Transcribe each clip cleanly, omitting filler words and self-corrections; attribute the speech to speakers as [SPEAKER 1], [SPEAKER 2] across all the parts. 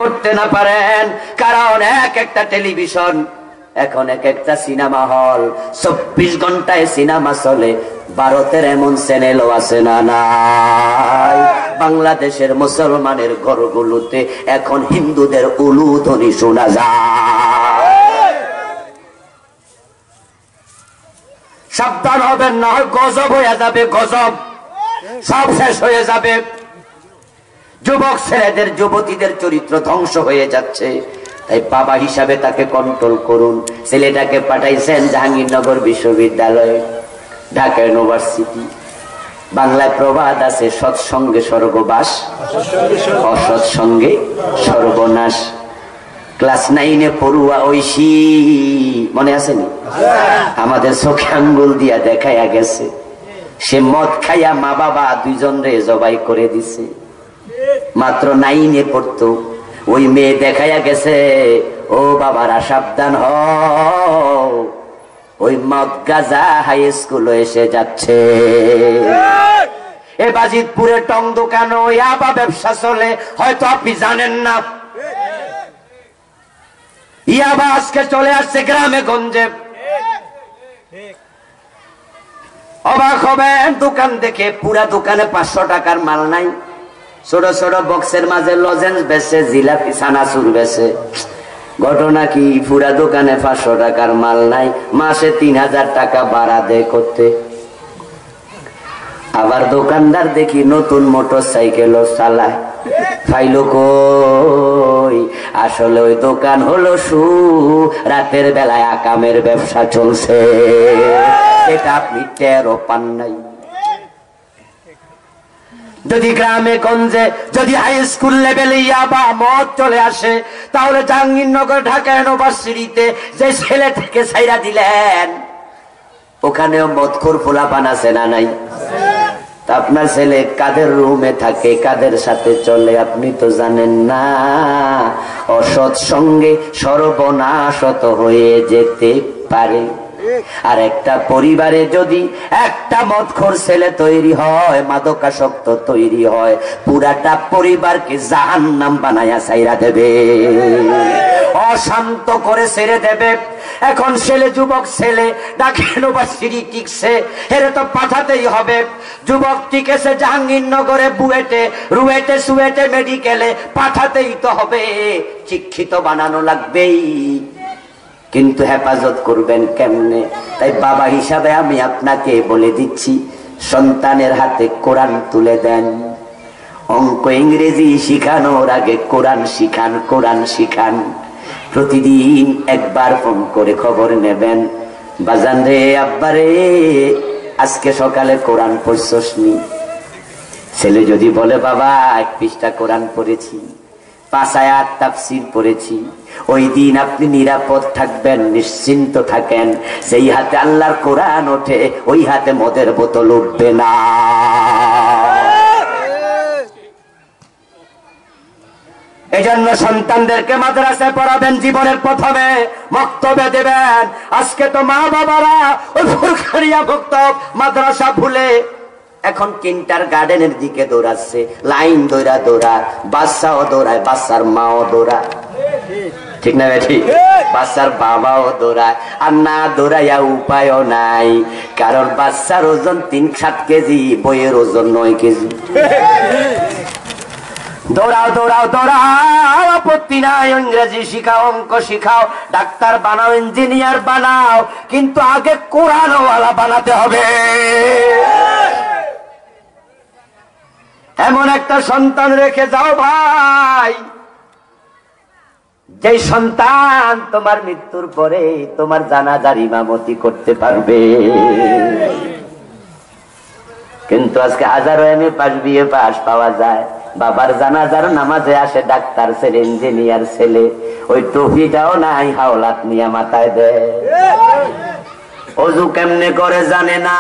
[SPEAKER 1] করতে না পারেন, কারণ এক একটা টেলিভিশন, এখন এক একটা সিনেমা হল, 24 ঘন্টায় সিনেমা চলে। ভারতের এমন চ্যানেলও আছে না নাই? বাংলাদেশের মুসলমানের ঘরগুলোতে এখন হিন্দুদের উলুধ্বনি শোনা যায়। সাবধান হবেন, না হয় গজব হয়ে যাবে, গজব, সব শেষ হয়ে যাবে। যুবক ছেলেদের, যুবতীদের চরিত্র ধ্বংস হয়ে যাচ্ছে। তাই বাবা হিসাবে তাকে কন্ট্রোল করুন। ছেলেটাকে পাঠাইছেন জাহাঙ্গীরনগর বিশ্ববিদ্যালয়ে, ঢাকা ইউনিভার্সিটি। বাংলায় প্রবাদ আছে, সৎসঙ্গে স্বর্গবাস, অসৎসঙ্গে সর্বনাশ। ক্লাস 9-এ পড়ুয়া ঐশী, মনে আসেনি? আমাদের চোখে আঙ্গুল দিয়া দেখাইয়া গেছে, সে মদ খাইয়া মা বাবা দুইজন রে জবাই করে দিছে। মাত্র 9-এ পড়তো। ওই মেয়ে দেখাইয়া গেছে, ও বাবারা সাবধান হও, ওই মদ গাজা হাই স্কুল এসে যাচ্ছে। এ বাজিতপুরে টং দোকানে ইয়াবা ব্যবসা চলে, হয়তো আপনি জানেন না। ইয়াবা আজকে চলে আসছে গ্রামে গঞ্জে। অবাক হবেন দোকান দেখে, পুরা দোকানে 500 টাকার মাল নাই। ছোট ছোট বক্সের মাঝে লজেন্স বেচে, জিলাপি চানাচুর বেচে। ঘটনা কি, পুরা দোকানে 500 টাকার মাল নাই, মাসে 3000 টাকা ভাড়া দেয় করতে। আবার দোকানদার দেখি নতুন মোটর সাইকেলও চালায়। ফাইলো কই, আসলে ওই দোকান হলো রাতের বেলায় আকামের ব্যবসা চলছে, এটা আপনি টেরও পান নাই। যদি গ্রামে গঞ্জে, যদি হাই স্কুল লেভেলে ইয়াবা মদ চলে আসে, তাহলে জাহাঙ্গীরনগর ঢাকা ইউনিভার্সিটিতে যে ছেলে থেকে ছাইরা দিলেন, ওখানেও মদখোর পোলাপান আছে না নাই? আপনার ছেলে কাদের রুমে থাকে, কাদের সাথে চলে আপনি তো জানেন না। অসৎ সঙ্গে সর্বনাশত হয়ে যেতে পারে। আর একটা পরিবারে যদি একটা মদখোর ছেলে তৈরি হয়, মাদকাসক্ত তৈরি হয়, পুরাটা পরিবারকে জাহান্নাম বানায়া ছাইরা দেবে, অশান্ত করে ছেড়ে দেবে। এখন ছেলে, যুবক ছেলে ঢাকা ইউনিভার্সিটি টিকছে, এর তো পাঠাতেই হবে। যুবক টিকেছে জাহাঙ্গীরনগরে, বুয়েটে, রুয়েটে, সুয়েটে, মেডিকেলে, পাঠাতেই তো হবে। শিক্ষিত বানানো লাগবেই, কিন্তু হেফাজত করবেন কেমনে? তাই বাবা হিসাবে আমি আপনাকে বলে দিচ্ছি, সন্তানের হাতে কোরআন তুলে দেন। অঙ্ক ইংরেজি শিখানোর আগে কোরআন শিখান, কোরআন শিখান। প্রতিদিন একবার ফোন করে খবর নেবেন, বাজান রে, আব্বা রে, আজকে সকালে কোরআন পড়ছস নি? ছেলে যদি বলে, বাবা 1 পৃষ্ঠা কোরআন পড়েছি, 5 আয়াত তাফসীর পড়েছি, ওই দিন আপনি নিরাপদ থাকবেন, নিশ্চিন্ত থাকেন। সেই হাতে আল্লাহর কোরআন ওঠে, ওই হাতে মদের বোতল উঠবে না। এজন্য সন্তানদেরকে মাদ্রাসায় পড়াবেন, জীবনের প্রথমে মক্তবে দেবেন। আজকে তো মা বাবারা ওই ফুরখানিয়া মক্তব মাদ্রাসা ভুলে এখন কিন্টার গার্ডেনের দিকে দৌড়াচ্ছে। লাইন দৌড়া দৌড়া, বাচ্চাও দৌড়ায়, বাচ্চার মাও দৌড়ায়, ঠিক না বেঠি? বাচ্চার বাবাও দৌড়ায়। আর না দৌড়াইয়া উপায়ও নাই, কারণ বাচ্চার ওজন 3-7 কেজি, বইয়ের ওজন 9 কেজি। দৌড়াও দৌড়াও দৌড়াও, আপত্তি নাই, ইংরেজি শিখাও, অঙ্ক শিখাও, ডাক্তার বানাও, ইঞ্জিনিয়ার বানাও, কিন্তু আগে কোরআনওয়ালা বানাতে হবে। এমন একটা সন্তান রেখে যাও ভাই, যে সন্তান তোমার মৃত্যুর পরে তোমার জানাজার ইমামতি করতে পারবে। কিন্তু আজকে হাজারো এমএ পাস, বিএ পাস পাওয়া যায়, বাবার জানাজার নামাজে আসে ডাক্তার ছেলে, ইঞ্জিনিয়ার ছেলে, ওই টুপিটাও নাই, হাওলাত নিয়ে মাথায় দেয়। অজু কেমনে করে জানে না,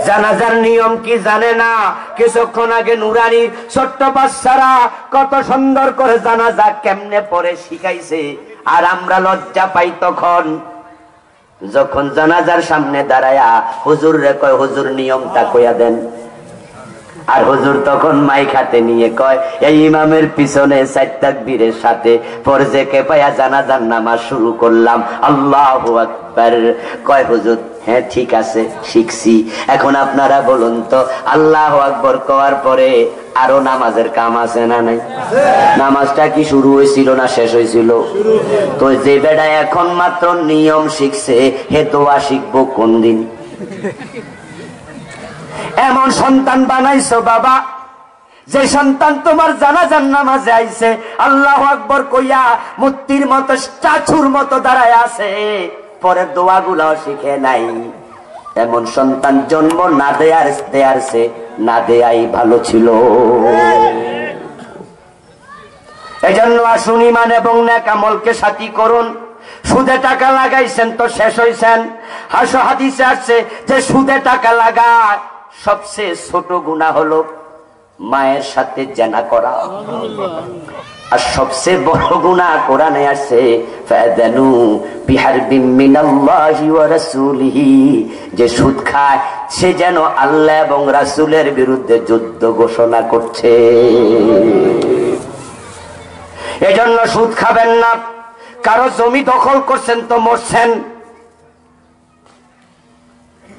[SPEAKER 1] জানাজার নিয়ম কি জানে না। কিছুক্ষণ আগে নুরানির ছোট্ট বাচ্চারা কত সুন্দর করে জানাজা কেমনে পরে শিখাইছে, আর আমরা লজ্জা পাই তখন যখন জানাজার সামনে দাঁড়ায়া হুজুর রে কয়, হুজুর নিয়মটা কইয়া দেন। আর হুজুর তখন মাইক হাতে নিয়ে কয়, এই ইমামের পিছনে 4 তাকবীরের সাথে ফরজে পায়া জানাজার নামাজ শুরু করলাম, আল্লাহু আকবার। কয় হুজুর, হ্যাঁ ঠিক আছে, শিখছি। এখন আপনারা বলুন তো, আল্লাহু আকবার কওয়ার পরে আরো নামাজের কাম আছে না নাই? নামাজটা কি শুরু হয়েছিল না শেষ হয়েছিল? তো যে বেটা এখন মাত্র নিয়ম শিখছে, হে দোয়া শিখবো কোন দিন? এমন সন্তান বানাইছো বাবা, যে সন্তান তোমার জানাজার নামাজে আইছে, আল্লাহু আকবার কইয়া মূর্তির মতো স্ট্যাচুর মতো দাঁড়ায় আছে, পরে দোয়াগুলাও শিখে নাই। এমন সন্তান জন্ম না দেয়ারছে না দেয়াই ভালো ছিল। এজন্য আসুন ঈমান এবং নেক আমলকে সাথী করুন। সুদে টাকা লাগাইছেন তো শেষ হইছেন। হাদিসে আছে যে সুদে টাকা লাগায় সবচেয়ে ছোট গুনাহ হলো মায়ের সাথে জেনা করা, আর সবচেয়ে বড় গুনাহ কোরআনে আছে ফাযানু বিহারবিম মিনাল্লাহি ওয়া রাসূলিহি, যে সুদ খায় সে যেন আল্লাহ এবং রাসূলের বিরুদ্ধে যুদ্ধ ঘোষণা করছে। এজন্য সুদ খাবেন না। কারো জমি দখল করছেন তো মরছেন,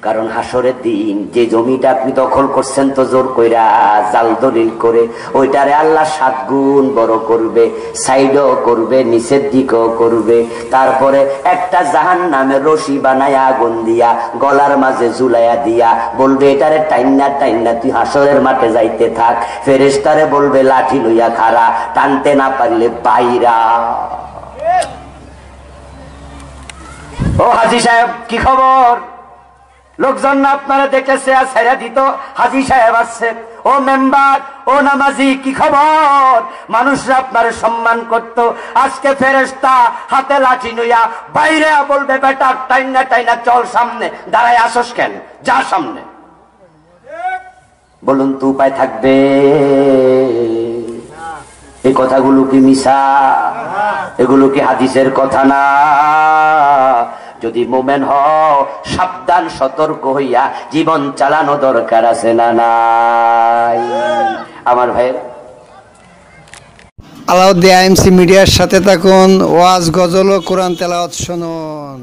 [SPEAKER 1] কারণ হাসরের দিন যে জমিটা আপনি দখল করছেন তো জোর কইরা জাল দলিল করে, ওইটারে আল্লাহ 7 গুণ বড় করবে, সাইডও করবে, নিচের দিকও করবে। তারপরে একটা জাহান্নামের রশি বানায়া আগুন দিয়া গলার মাঝে ঝুলাইয়া দিয়া বলবে, এটারে টাইন্না টাইন্না তুই হাসরের মাঠে যাইতে থাক। ফেরেশতারে বলবে, লাঠি লইয়া খাড়া, টানতে না পারলে বাইরা। ও হাজী সাহেব, কি খবর? লোকজন না আপনারা দেখেছে আর ছেড়ে দিত, হাজী সাহেব আসছে। ও মেম্বার, ও নামাজি, কি খবর? মানুষরা আপনার সম্মান করত। আজকে ফেরেশতা হাতে লাঠি নইয়া বাইরে বলবে, বেটা টাইনা টাইনা চল সামনে, দাঁড়ায় আসস কেন, যা সামনে। বলুন তো উপায় থাকবে? এই কথাগুলো কি মিছা? এগুলো কি হাদিসের কথা না? যদি মোমেন হও, সাবধান সতর্ক হইয়া জীবন চালানো দরকার আছে না নাই? আমার ভাইয়ের
[SPEAKER 2] আলাউদ্দিন আইএমসি মিডিয়ার সাথে থাকুন, ওয়াজ গজল ও কোরআন তেলাওয়াত শুনুন।